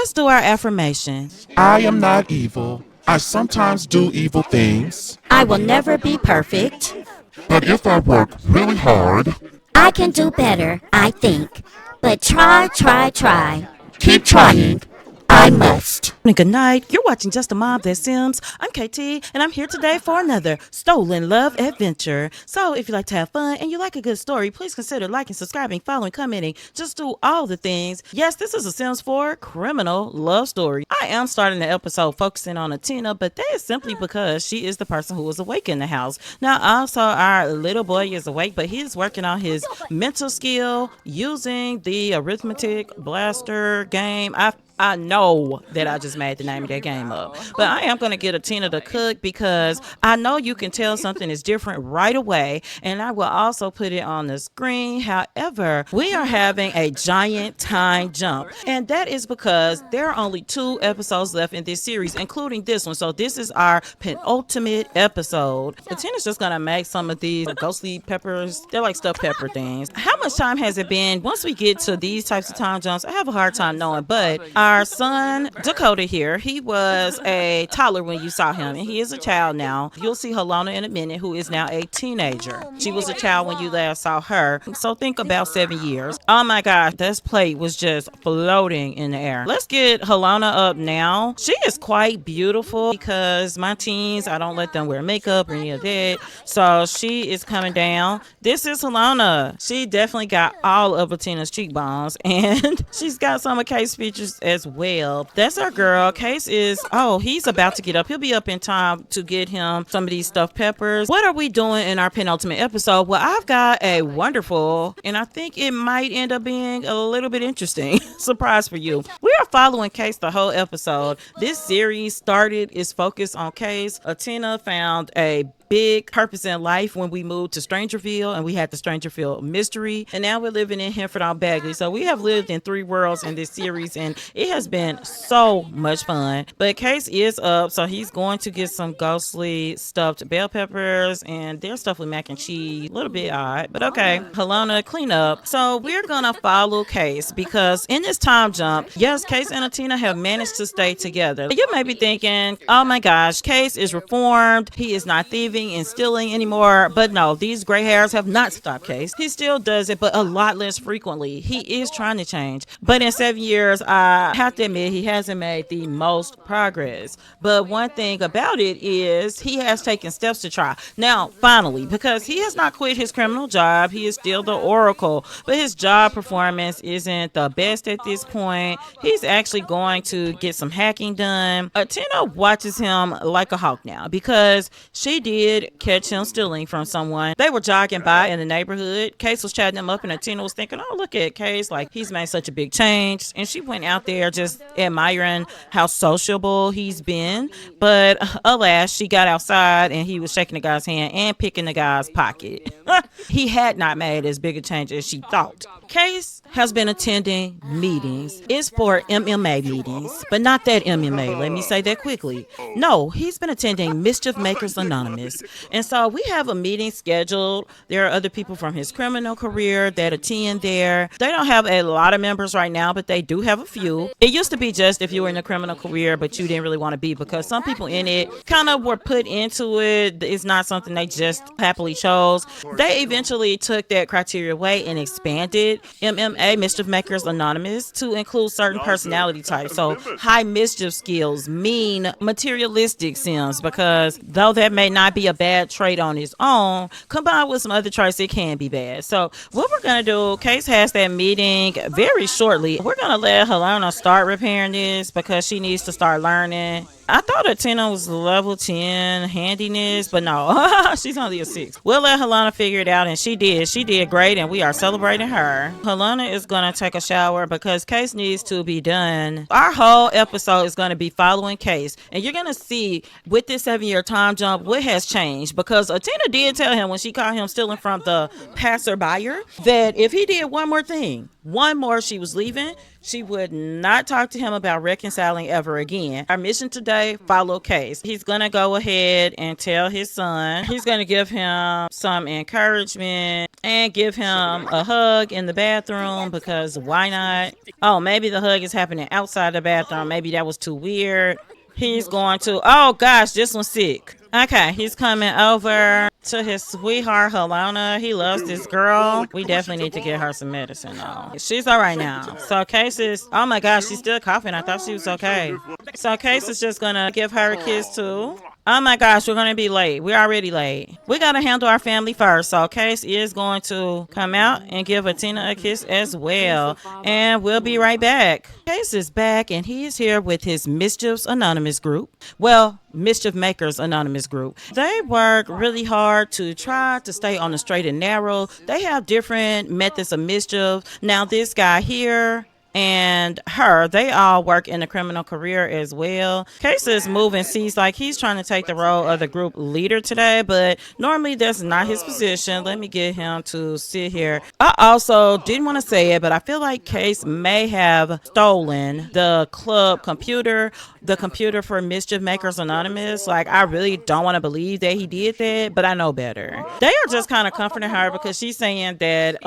Let's do our affirmation. I am not evil. I sometimes do evil things. I will never be perfect. But if I work really hard, I can do better, I think. But try. Keep trying. I must. Good night. You're watching Just a Mom That Sims. I'm KT, and I'm here today for another stolen love adventure. So if you like to have fun and you like a good story, please consider liking, subscribing, following, commenting. Just do all the things. Yes, this is a Sims 4 criminal love story. I am starting the episode focusing on Atina, but that is simply because she is the person who is awake in the house. Now, also, our little boy is awake, but he's working on his mental skill using the arithmetic blaster game. I know that I just made the name of that game up, but I am going to get Atina to cook because I know you can tell something is different right away, and I will also put it on the screen. However, we are having a giant time jump, and that is because there are only 2 episodes left in this series, including this one. So this is our penultimate episode. Atina's just going to make some of these ghostly peppers. They're like stuffed pepper things. How much time has it been? Once we get to these types of time jumps, I have a hard time knowing, but our son Dakota here, he was a toddler when you saw him, and he is a child now. You'll see Helena in a minute, who is now a teenager. She was a child when you last saw her, so think about 7 years. Oh my gosh, this plate was just floating in the air. Let's get Helena up now. She is quite beautiful because my teens, I don't let them wear makeup or any of that, so she is coming down. This is Helena. She definitely got all of Atina's cheekbones, and she's got some of Kate's features as well. That's our girl. Case is, he's about to get up. He'll be up in time to get him some of these stuffed peppers. What are we doing in our penultimate episode? Well, I've got a wonderful, and I think it might end up being a little bit interesting surprise for you. We are following Case the whole episode. This series is focused on Case. Atina found a big purpose in life when we moved to Strangerville, and we had the Strangerville mystery, and now we're living in Henford on Bagley. So we have lived in 3 worlds in this series, and it has been so much fun. But Case is up, so he's going to get some ghostly stuffed bell peppers, and their stuff with mac and cheese. A little bit odd, but okay. Helena, clean up. So we're gonna follow Case because in this time jump, yes, Case and Atina have managed to stay together. You may be thinking, oh my gosh, Case is reformed. He is not thieving and stealing anymore, but no, these gray hairs have not stopped Case. He still does it, but a lot less frequently. He is trying to change, but in 7 years, I have to admit he hasn't made the most progress. But one thing about it is he has taken steps to try. Now, finally, because he has not quit his criminal job, he is still the Oracle, but his job performance isn't the best at this point. He's actually going to get some hacking done. Atina watches him like a hawk now because she did catch him stealing from someone. They were jogging by in the neighborhood. Case was chatting them up, and Atina was thinking, oh, look at Case, like he's made such a big change. And she went out there just admiring how sociable he's been. But alas, she got outside and he was shaking the guy's hand and picking the guy's pocket. He had not made as big a change as she thought. Case has been attending meetings. It's for MMA meetings, but not that MMA. Let me say that quickly. No, he's been attending Mischief Makers Anonymous. And so we have a meeting scheduled. There are other people from his criminal career that attend there. They don't have a lot of members right now, but they do have a few. It used to be just if you were in a criminal career, but you didn't really want to be, because some people in it kind of were put into it. It's not something they just happily chose. They eventually took that criteria away and expanded MMA, Mischief Makers Anonymous, to include certain personality types. So high mischief skills mean materialistic Sims, because though that may not be a bad trait on its own, combined with some other traits, it can be bad. So what we're going to do, Case has that meeting very shortly. We're going to let Helena start repairing this because she needs to start learning. I thought Atina was level 10 handiness, but no, she's only a 6. We'll let Helena figure it out, and she did. She did great, and we are celebrating her. Helena is going to take a shower because Case needs to be done. Our whole episode is going to be following Case, and you're going to see with this 7-year time jump what has changed, because Atina did tell him when she caught him stealing from the passerby that if he did one more thing, one more, she was leaving. She would not talk to him about reconciling ever again. Our mission today, follow Case. He's going to go ahead and tell his son. He's going to give him some encouragement. and give him a hug in the bathroom because why not? Oh, maybe the hug is happening outside the bathroom. Maybe that was too weird. He's going to, oh gosh, this one's sick. Okay, he's coming over to his sweetheart, Helena. He loves this girl. We definitely need to get her some medicine, though. She's all right now. So Case is, oh my gosh, she's still coughing. I thought she was okay. So Case is just going to give her a kiss, too. Oh my gosh, we're going to be late. We're already late. We got to handle our family first. So Case is going to come out and give Atina a kiss as well. And we'll be right back. Case is back and he is here with his Mischief Anonymous group. Well, Mischief Makers Anonymous group. They work really hard to try to stay on the straight and narrow. They have different methods of mischief. Now this guy here and her, they all work in a criminal career as well. Case is moving, seems like he's trying to take the role of the group leader today, but normally that's not his position. Let me get him to sit here. I also didn't want to say it, but I feel like Case may have stolen the club computer, the computer for Mischief Makers Anonymous. Like, I really don't want to believe that he did that, but I know better. They are just kind of comforting her because she's saying that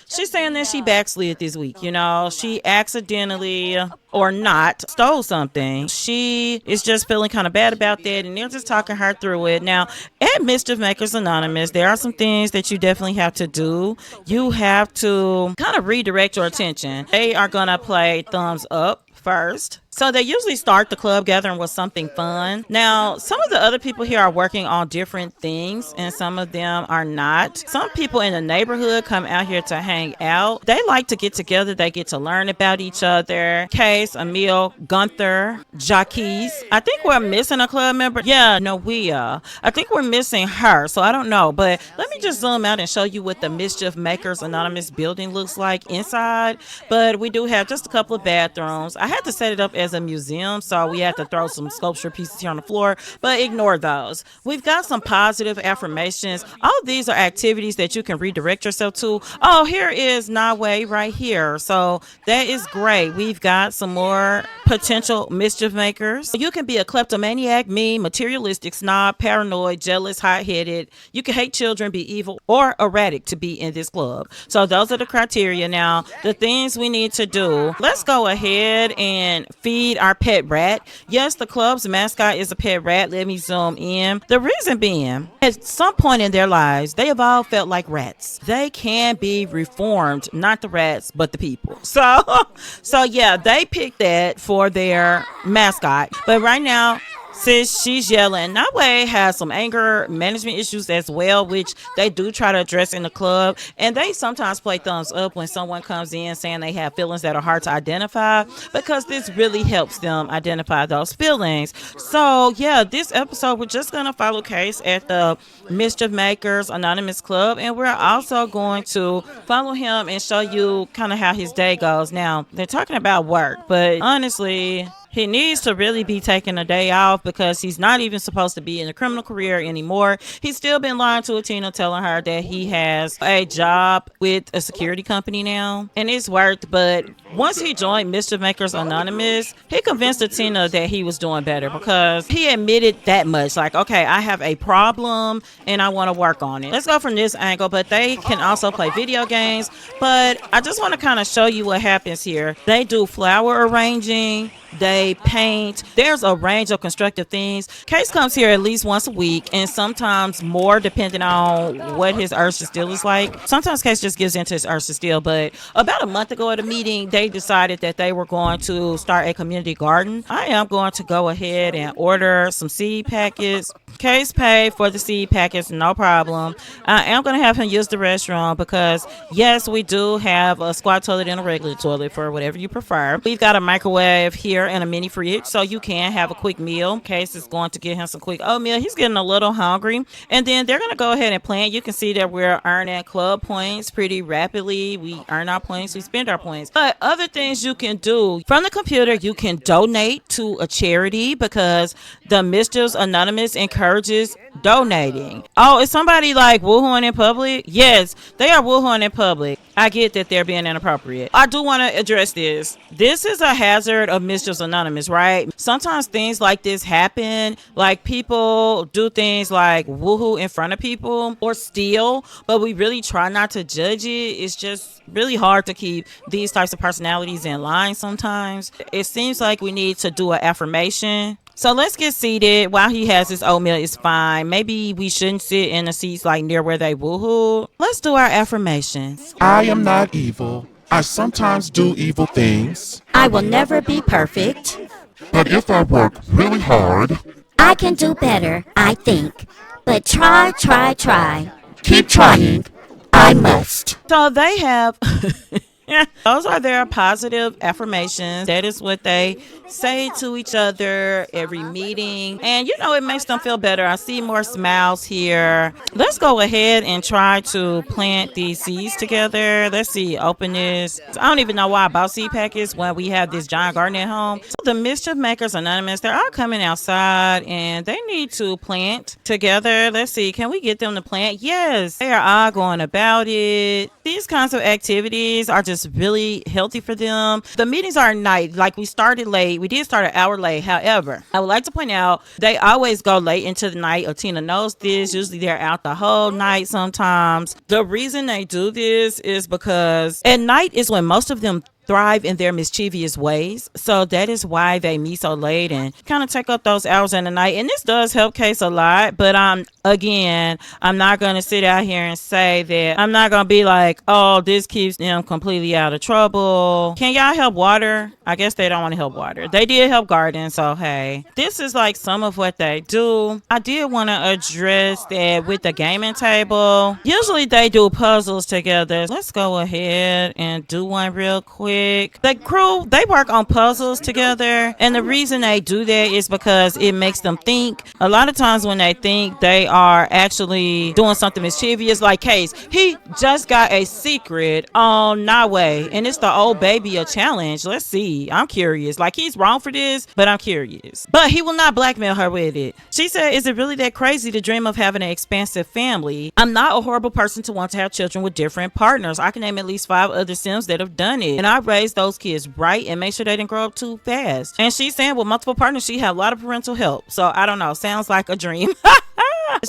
she's saying that she backslid this week. You know, she accidentally or not stole something. She is just feeling kind of bad about that, and they're just talking her through it. Now, at Mischief Makers Anonymous, there are some things that you definitely have to do. You have to kind of redirect your attention. They are going to play thumbs up first. So they usually start the club gathering with something fun. Now, some of the other people here are working on different things and some of them are not. Some people in the neighborhood come out here to hang out. They like to get together. They get to learn about each other. Case, Emil, Gunther, Jacques. I think we're missing a club member. Yeah, Noea. I think we're missing her. So I don't know. But let me just zoom out and show you what the Mischief Makers Anonymous building looks like inside. But we do have just a couple of bathrooms. I had to set it up as a museum, so we had to throw some sculpture pieces here on the floor, but ignore those. We've got some positive affirmations. All of these are activities that you can redirect yourself to. Oh, here is Nawe right here, so that is great. We've got some more potential mischief makers. You can be a kleptomaniac, mean, materialistic, snob, paranoid, jealous, hot-headed. You can hate children, be evil, or erratic to be in this club. So those are the criteria. Now, the things we need to do. Let's go ahead and feed our pet rat. Yes, the club's mascot is a pet rat. Let me zoom in. The reason being, at some point in their lives, they have all felt like rats. They can be reformed, not the rats, but the people. So yeah, they picked that for their mascot. But right now, since she's yelling, Nawe has some anger management issues as well, which they do try to address in the club. And they sometimes play thumbs up when someone comes in saying they have feelings that are hard to identify, because this really helps them identify those feelings. So yeah, this episode, we're just going to follow Case at the Mischief Makers Anonymous Club. And we're also going to follow him and show you kind of how his day goes. Now, they're talking about work, but honestly, he needs to really be taking a day off because he's not even supposed to be in a criminal career anymore. He's still been lying to Atina, telling her that he has a job with a security company now, and it's worked. But once he joined Mischief Makers Anonymous, he convinced Atina that he was doing better because he admitted that much. Like, okay, I have a problem and I want to work on it. Let's go from this angle, but they can also play video games. But I just want to kind of show you what happens here. They do flower arranging. They paint. There's a range of constructive things. Case comes here at least once a week and sometimes more depending on what his urge to steal is like. Sometimes Case just gives into his urge to steal, but about a month ago at a meeting, they decided that they were going to start a community garden. I am going to go ahead and order some seed packets. Case paid for the seed packets, no problem. I am going to have him use the restroom because, yes, we do have a squat toilet and a regular toilet for whatever you prefer. We've got a microwave here and a mini fridge, so you can have a quick meal. Case is going to get him some quick oatmeal. He's getting a little hungry. And then they're going to go ahead and plan. You can see that we're earning club points pretty rapidly. We earn our points, we spend our points. But other things you can do from the computer, you can donate to a charity because the Mischiefs Anonymous encourage encourages donating. Oh, is somebody like woohooing in public? Yes, they are woohooing in public. I get that they're being inappropriate. I do want to address this. This is a hazard of Mischief Anonymous, right? Sometimes things like this happen. Like people do things like woohoo in front of people or steal, but we really try not to judge it. It's just really hard to keep these types of personalities in line sometimes. It seems like we need to do an affirmation. So let's get seated while he has his oatmeal. It's fine. Maybe we shouldn't sit in the seats like near where they woohoo. Let's do our affirmations. I am not evil. I sometimes do evil things. I will never be perfect. But if I work really hard, I can do better, I think. But try, try, try. Keep trying. I must. So they have those are their positive affirmations. That is what they say to each other every meeting. And it makes them feel better. I see more smiles here. Let's go ahead and try to plant these seeds together. Let's see, open this. I don't even know why I bought seed packets when we have this giant garden at home. So the Mischief Makers Anonymous, they're all coming outside and they need to plant together. Let's see, can we get them to plant? Yes, they are all going about it. These kinds of activities are just really healthy for them. The meetings are at night. Like we started late. We did start an hour late. However, I would like to point out they always go late into the night. Atina knows this. Usually they're out the whole night sometimes. The reason they do this is because at night is when most of them thrive in their mischievous ways. So that is why they meet so late and kind of take up those hours in the night. And this does help Case a lot. But again, I'm not going to sit out here and say that I'm not going to be like, oh, this keeps them completely out of trouble. Can y'all help water? I guess they don't want to help water. They did help garden. So, hey, this is like some of what they do. I did want to address that with the gaming table. Usually they do puzzles together. Let's go ahead and do one real quick. The crew, they work on puzzles together, and the reason they do that is because it makes them think. A lot of times when they think, they are actually doing something mischievous. Like Case, he just got a secret on Nawe, and it's the old baby a challenge. Let's see, I'm curious. Like, he's wrong for this, but I'm curious. But he will not blackmail her with it. She said, is it really that crazy to dream of having an expansive family? I'm not a horrible person to want to have children with different partners. I can name at least 5 other Sims that have done it, and I raise those kids right and make sure they didn't grow up too fast. And she's saying with multiple partners, she had a lot of parental help. So I don't know, sounds like a dream.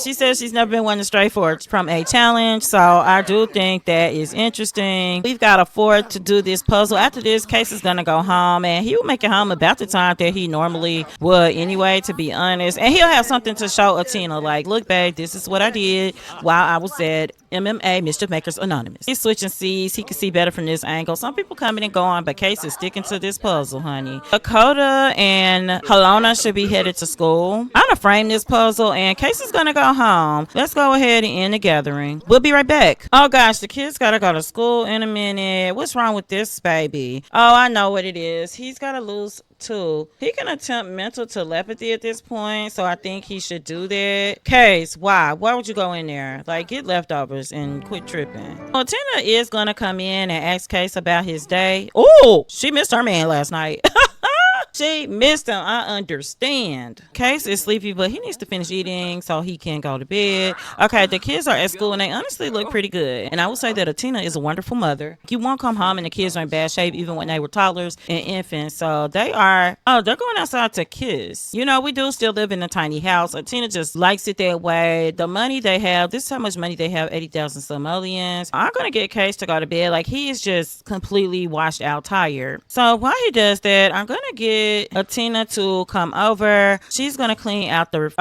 She says she's never been one to stray from a challenge, so I do think that is interesting. We've got to afford to do this puzzle. After this, Case is gonna go home, and he will make it home about the time that he normally would anyway, to be honest. And he'll have something to show Atina, like, look, babe, this is what I did while I was at MMA, Mischief Makers Anonymous. He's switching seats. He can see better from this angle. Some people coming and going, but Case is sticking to this puzzle, honey. Dakota and Helena should be headed to school. I'm gonna frame this puzzle, and Case is gonna go home. Let's go ahead and end the gathering. We'll be right back. Oh gosh, the kids gotta go to school in a minute. What's wrong with this baby? Oh, I know what it is. He's gotta lose too. He can attempt mental telepathy at this point, so I think he should do that. Case, why would you go in there? Like, get leftovers and quit tripping. Well, Tina is gonna come in and ask Case about his day. Oh, she missed her man last night. She missed him. I understand. Case is sleepy, but he needs to finish eating so he can go to bed. Okay, the kids are at school and they honestly look pretty good. And I would say that Atina is a wonderful mother. You won't come home and the kids are in bad shape even when they were toddlers and infants. So they're going outside to kiss. We do still live in a tiny house. Atina just likes it that way. The money they have, this is how much money they have, 80,000 simoleons. I'm going to get Case to go to bed. Like, he is just completely washed out tired. So while he does that, I'm going to get Atina to come over. She's gonna clean out the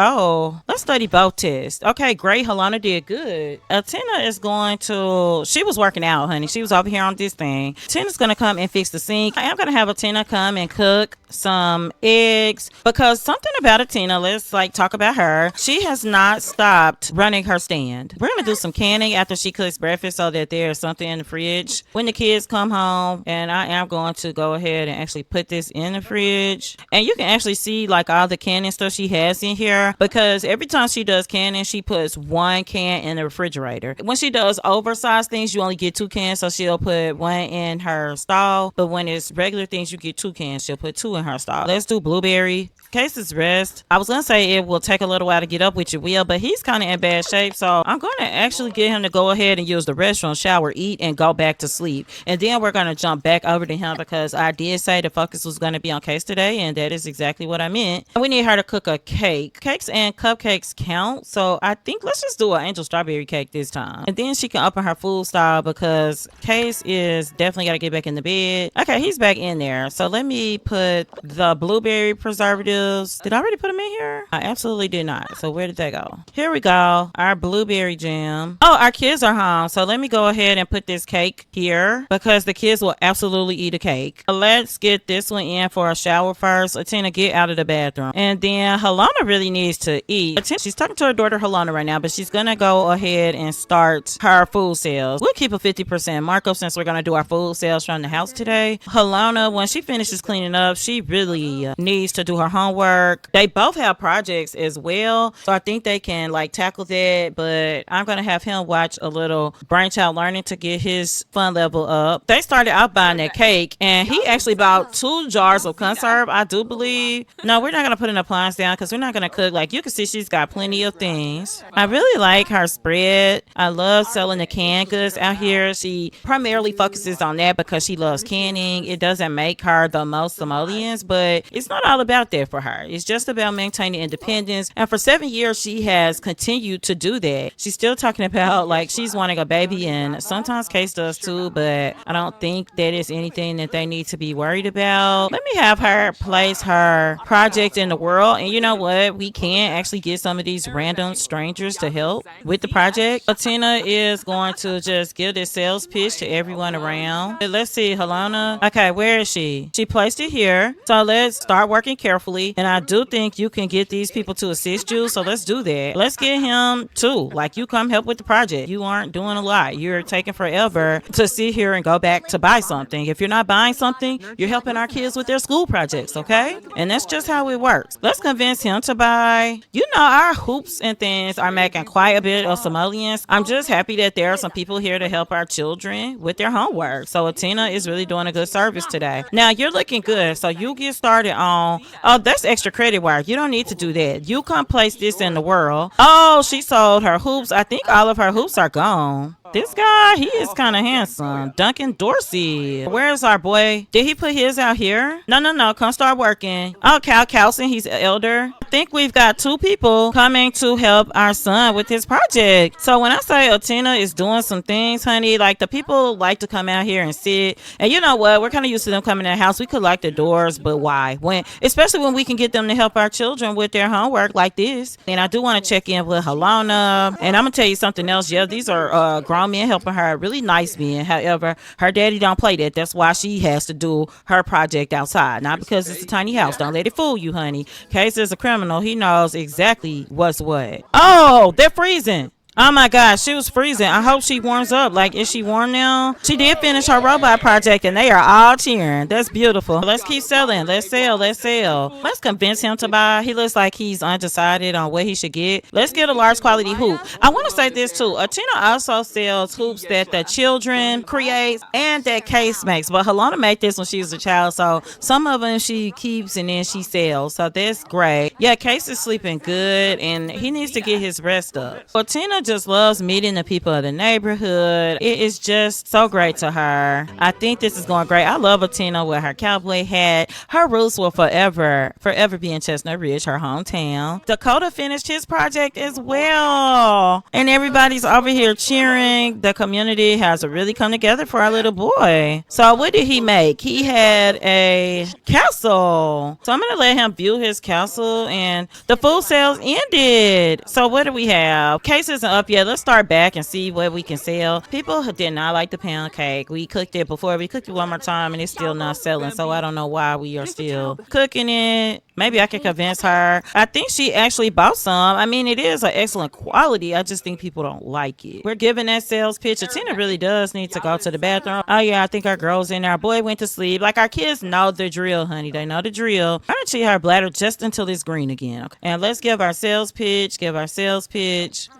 let's study both tests. Okay, great. Helena did good. Atina is going to, she was working out, honey. She was over here on this thing. Tina's gonna come and fix the sink. I am gonna have Atina come and cook some eggs, because something about Atina, let's talk about her. She has not stopped running her stand. We're gonna do some canning after she cooks breakfast so that there's something in the fridge when the kids come home. And I am going to go ahead and actually put this in the fridge. And you can actually see all the canning stuff she has in here, because every time she does canning, she puts 1 can in the refrigerator. When she does oversized things, you only get 2 cans, so she'll put 1 in her stall. But when it's regular things, you get 2 cans. She'll put 2 in her stall. Let's do blueberry Case's rest. I was gonna say it will take a little while to get up, which it will, but he's kind of in bad shape, so I'm gonna actually get him to go ahead and use the restroom, shower, eat, and go back to sleep. And then we're gonna jump back over to him because I did say the focus was gonna be on Case today, and that is exactly what I meant. We need her to cook a cake. Cakes and cupcakes count, so I think let's just do an angel strawberry cake this time, and then she can open her food style because Case is definitely gotta get back in the bed. Okay, he's back in there, so let me put the blueberry preservatives. Did I already put them in here? I absolutely did not. So where did they go? Here we go. Our blueberry jam. Oh, our kids are home. So let me go ahead and put this cake here because the kids will absolutely eat a cake. Let's get this one in for a shower first. Atina, get out of the bathroom. And then Helena really needs to eat. Atina, she's talking to her daughter Helena right now, but she's gonna go ahead and start her food sales. We'll keep a 50% markup since we're gonna do our food sales from the house today. Helena, when she finishes cleaning up, she really needs to do her homework. They both have projects as well, so I think they can like tackle that, but I'm gonna have him watch a little Brain Child Learning to get his fun level up. They started out buying that cake, and he actually bought 2 jars of conserve, I do believe. No, we're not gonna put an appliance down because we're not gonna cook. Like, you can see she's got plenty of things. I really like her spread. I love selling the canned goods out here. She primarily focuses on that because she loves canning. It doesn't make her the most simoleons, but it's not all about that for her. It's just about maintaining independence. And for 7 years, she has continued to do that. She's still talking about like she's wanting a baby, and sometimes Case does too, but I don't think that is anything that they need to be worried about. Let me have her place her project in the world. And you know what? We can actually get some of these random strangers to help with the project. Atina is going to just give this sales pitch to everyone around. Let's see, Helena. Okay, where is she? She placed it here. So let's start working carefully. And I do think you can get these people to assist you. So let's do that. Let's get him too. Like, you come help with the project. You aren't doing a lot. You're taking forever to sit here and go back to buy something. If you're not buying something, you're helping our kids with their school projects, okay? And that's just how it works. Let's convince him to buy. You know, our hoops and things are making quite a bit of simoleons. I'm just happy that there are some people here to help our children with their homework. So Atina is really doing a good service today. Now, you're looking good. So you get started on, oh, that's extra credit work. You don't need to do that. You come place this in the world. Oh, she sold her hoops. I think all of her hoops are gone. This guy, he is kind of handsome. Duncan Dorsey. Where's our boy? Did he put his out here? No. Come start working. Oh, Cal Calson, he's elder. I think we've got 2 people coming to help our son with his project. So when I say Atina is doing some things, honey, like the people like to come out here and sit. And you know what? We're kind of used to them coming in the house. We could lock the doors, but why? Especially when we can get them to help our children with their homework like this. And I do want to check in with Helena. And I'm going to tell you something else. Yeah, these are grown men helping her, really nice men. However, her daddy don't play that. That's why she has to do her project outside, not because it's a tiny house. Don't let it fool you, honey. Case is a criminal. He knows exactly what's what. Oh, they're freezing. Oh my gosh, she was freezing. I hope she warms up. Like, is she warm now? She did finish her robot project and they are all cheering. That's beautiful. Let's keep selling. Let's sell. Let's convince him to buy. He looks like he's undecided on what he should get. Let's get a large quality hoop. I want to say this too. Atina also sells hoops that the children create and that Case makes. But Helena made this when she was a child. So some of them she keeps and then she sells. So that's great. Yeah, Case is sleeping good and he needs to get his rest up. Atina just loves meeting the people of the neighborhood. It is just so great to her. I think this is going great. I love Atina with her cowboy hat. Her roots will forever be in Chestnut Ridge, her hometown. Dakota finished his project as well. And everybody's over here cheering. The community has really come together for our little boy. So what did he make? He had a castle. So I'm going to let him view his castle and the food sales ended. So what do we have? Case isn't up yet. Let's start back and see what we can sell. People did not like the pound cake. We cooked it before. We cooked it one more time and it's still not selling. So I don't know why we are still cooking it. Maybe I can convince her. I think she actually bought some. I mean, it is an excellent quality. I just think people don't like it. We're giving that sales pitch. Atina really does need to go to the bathroom. Oh yeah, I think our girl's in there. Our boy went to sleep. Like, our kids know the drill, honey. They know the drill. I'm gonna cheat her bladder just until it's green again. Okay. And let's give our sales pitch.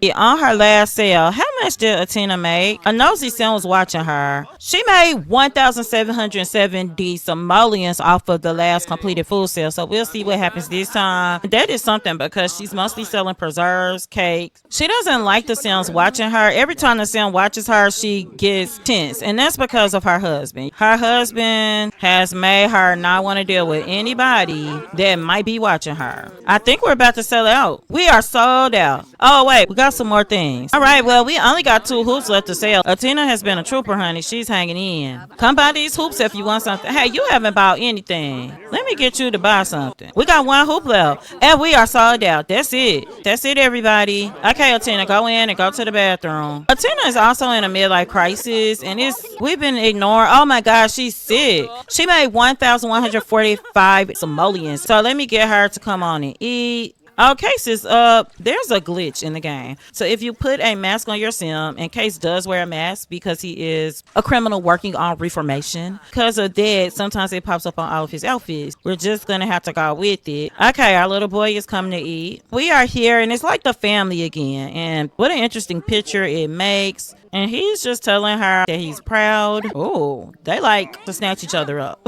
Yeah, on her last sale, how much did Atina make? A nosy son was watching her. She made 1,770 simoleons off of the last completed food sale. So we'll see what happens this time. That is something because she's mostly selling preserves, cakes. She doesn't like the Sims watching her. Every time the Sim watches her, she gets tense. And that's because of her husband. Her husband has made her not want to deal with anybody that might be watching her. I think we're about to sell out. We are sold out. Oh, wait, we got some more things. All right, well, we only got 2 hoops left to sell. Atina has been a trooper, honey. She's hanging in. Come buy these hoops if you want something. Hey, you haven't bought anything. Let me get you to buy something. We got 1 hoop left, and we are sold out. That's it. That's it, everybody. Okay, Atina, go in and go to the bathroom. Atina is also in a midlife crisis, and we've been ignoring. Oh my gosh, she's sick. She made 1,145 simoleons. So let me get her to come on and eat. Okay, sis, there's a glitch in the game. So if you put a mask on your sim, and Case does wear a mask because he is a criminal working on reformation. Because of that, sometimes it pops up on all of his outfits. We're just gonna have to go with it. Okay, our little boy is coming to eat. We are here, and it's like the family again. And what an interesting picture it makes. And he's just telling her that he's proud. Oh, they like to snatch each other up.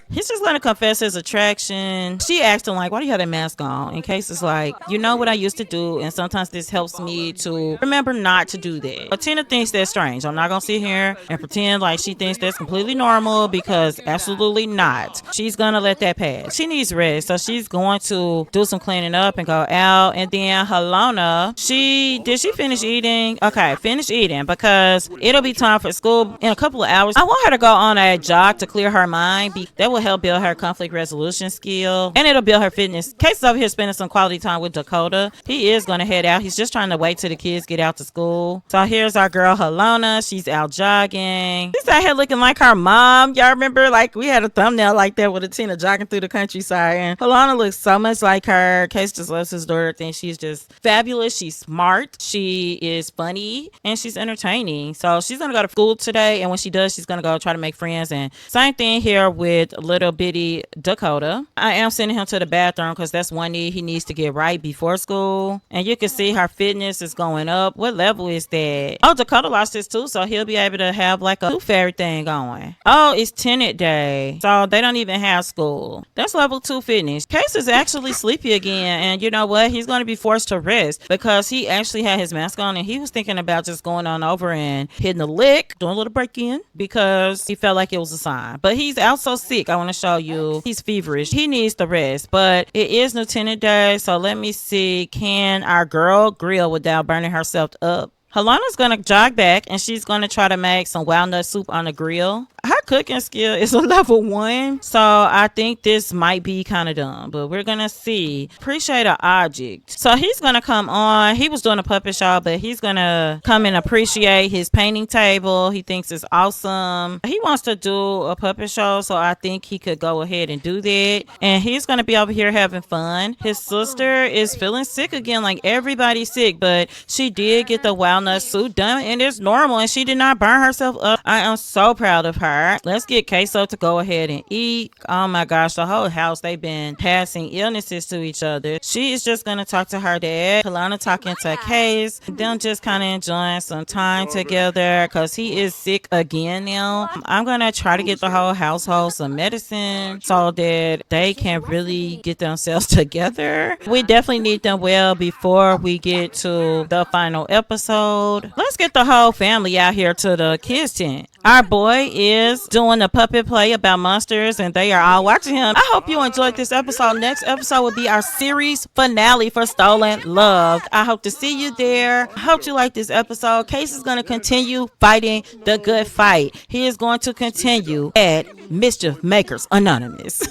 He's just gonna confess his attraction. She asked him, like, why do you have that mask on? And Case is like, you know what I used to do, and sometimes this helps me to remember not to do that. But Tina thinks that's strange. I'm not gonna sit here and pretend like she thinks that's completely normal, because absolutely not. She's gonna let that pass. She needs rest, so she's going to do some cleaning up and go out. And then Helena, did she finish eating? Okay, finish eating, because it'll be time for school in a couple of hours. I want her to go on a jog to clear her mind. That will help build her conflict resolution skill, and it'll build her fitness. Case is over here spending some quality time with Dakota. He is going to head out. He's just trying to wait till the kids get out to school. So here's our girl Helena. She's out jogging. She's out here looking like her mom. Y'all remember, like, we had a thumbnail like that with Atina jogging through the countryside, and Helena looks so much like her. Case just loves his daughter. Thinks she's just fabulous. She's smart. She is funny, and she's entertaining. So she's gonna go to school today, and when she does, she's gonna go try to make friends. And same thing here with little bitty Dakota. I am sending him to the bathroom because that's one need he needs to get right before school. And you can see her fitness is going up. What level is that? Oh, Dakota lost his tooth, so he'll be able to have like a tooth fairy thing going. Oh, it's tenant day, so they don't even have school. That's level 2 fitness. Case is actually sleepy again, and you know what? He's gonna be forced to rest because he actually had his mask on, and he was thinking about just going on over and hitting a lick, doing a little break in, because he felt like it was a sign. But he's also sick. I want to show you. He's feverish. He needs the rest. But it is Lieutenant Day, so let me see. Can our girl grill without burning herself up? Helena's gonna jog back, and she's gonna try to make some walnut soup on the grill. Her cooking skill is a level 1, so I think this might be kind of dumb, but we're gonna see. Appreciate an object. So he's gonna come on. He was doing a puppet show, but he's gonna come and appreciate his painting table. He thinks it's awesome. He wants to do a puppet show, so I think he could go ahead and do that. And he's gonna be over here having fun. His sister is feeling sick again, like everybody's sick, but she did get the walnut soup done, and it's normal, and she did not burn herself up. I am so proud of her. Let's get Queso to go ahead and eat. Oh my gosh, the whole house, they've been passing illnesses to each other. She is just gonna talk to her dad. Kalana talking to Case. Them just kind of enjoying some time together because he is sick again now. I'm gonna try to get the whole household some medicine so that they can really get themselves together. We definitely need them well before we get to the final episode. Let's get the whole family out here to the kids tent. Our boy is doing a puppet play about monsters, and they are all watching him. I hope you enjoyed this episode. Next episode will be our series finale for Stolen Love. I hope to see you there. I hope you like this episode. Case is going to continue fighting the good fight. He is going to continue at Mischief Makers Anonymous.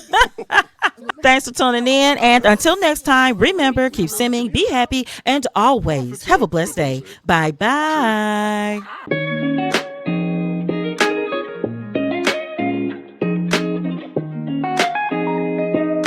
Thanks for tuning in, and until next time, remember, keep simming, be happy, and always have a blessed day. Bye-bye.